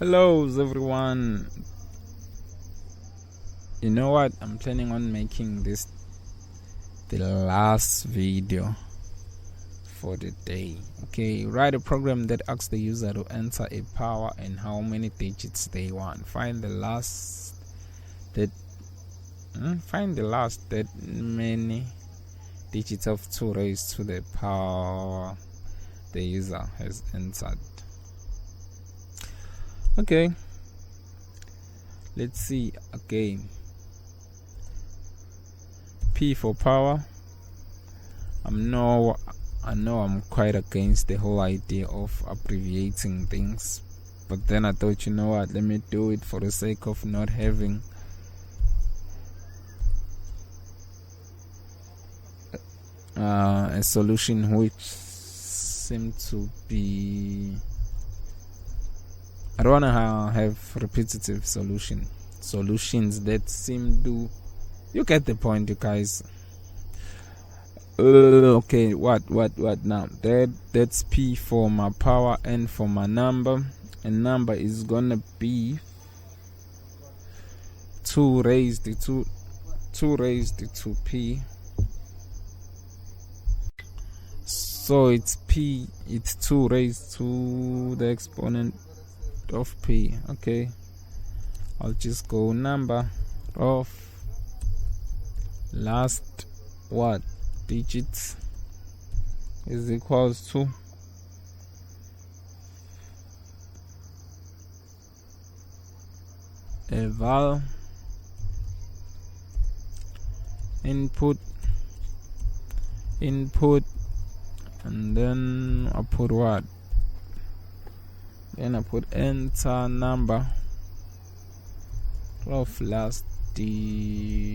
Hello everyone. You know what? I'm planning on making this the last video for the day. Okay, write a program that asks the user to enter a power and how many digits they want. Find the last that many digits of 2 raised to the power the user has entered. Okay, let's see again. P for power. I know I'm quite against the whole idea of abbreviating things, but then I thought, you know what, let me do it for the sake of not having a solution which seemed to be, I don't want to have repetitive solutions that seem to, you get the point, you guys. Okay, what now? That's P for my power, N for my number, and number is gonna be 2 raised to P. So it's P, it's 2 raised to the exponent of P. Okay, I'll just go number of last digits is equals to eval input, and then I put what? Then I put enter number of last digits.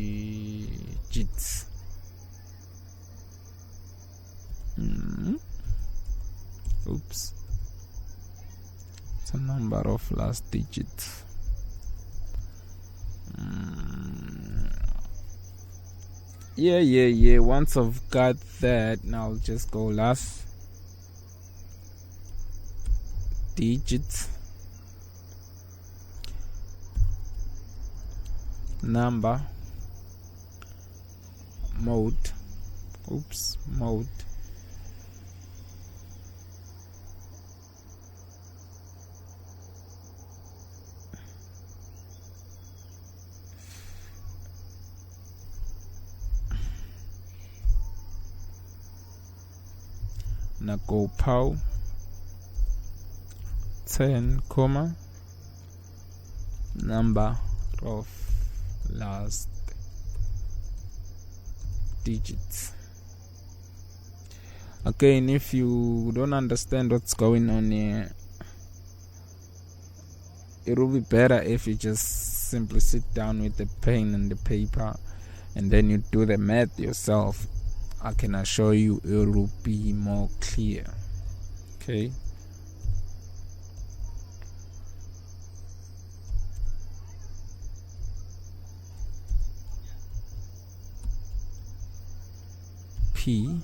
Oops, it's a number of last digits. Yeah. Once I've got that, now I'll just go last digits, number, mode. Now go pow 10, number of last digits. Again, if you don't understand what's going on here, it will be better if you just simply sit down with the pen and the paper and then you do the math yourself. I can assure you it will be more clear. Okay. P,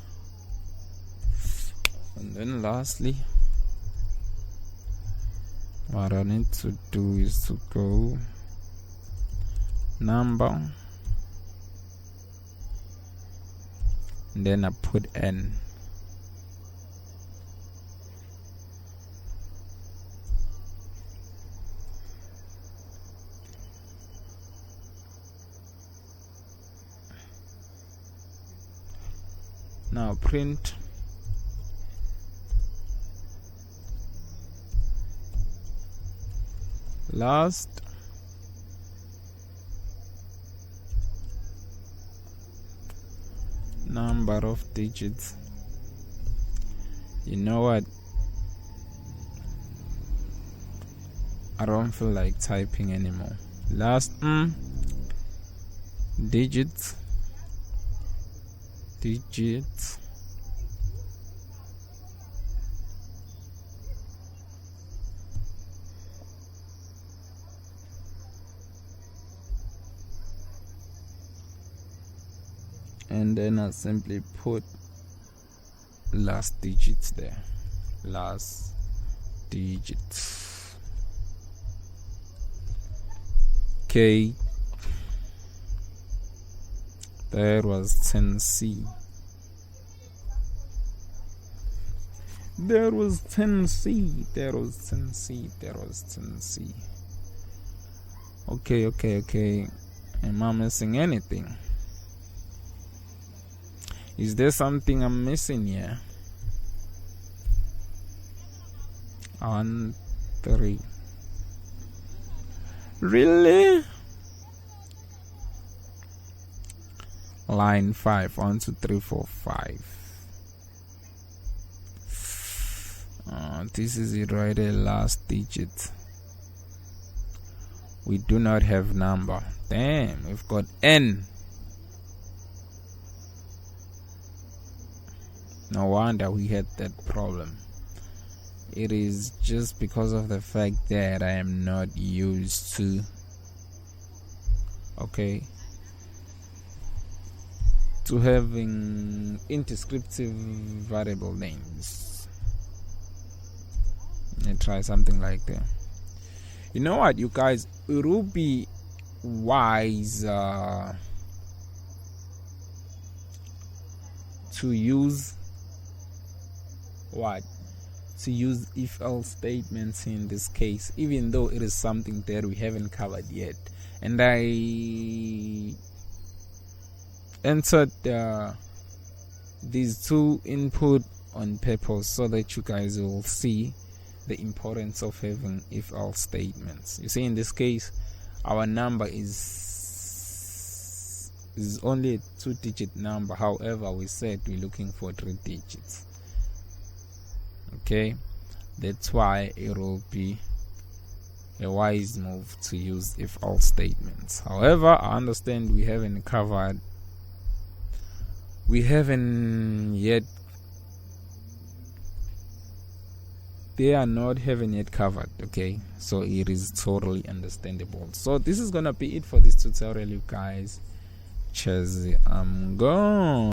and then lastly, what I need to do is to go number, and then I put N. Now print last number of digits. You know what? I don't feel like typing anymore. Last digits. And then I simply put last digits there. Last digits. Okay, that was 10C. There was 10C. Okay. Am I missing anything? Is there something I'm missing here? 1, 3. Really? Line 5. 1, 2, 3, 4, 5. This is it right there, last digit. We do not have number. Damn, we've got N. No wonder we had that problem. It is just because of the fact that I am not used to having indescriptive variable names. And try something like that. You know what, you guys, it will be wise to use if else statements in this case, even though it is something that we haven't covered yet. And I entered these two input on purpose so that you guys will see the importance of having if else statements. You see, in this case, our number is only a 2-digit number. However, we said we're looking for 3 digits. Okay, that's why it will be a wise move to use if else statements. However, I understand we haven't yet covered. Okay, so it is totally understandable. So this is gonna be it for this tutorial, you guys. Cheers, I'm gone.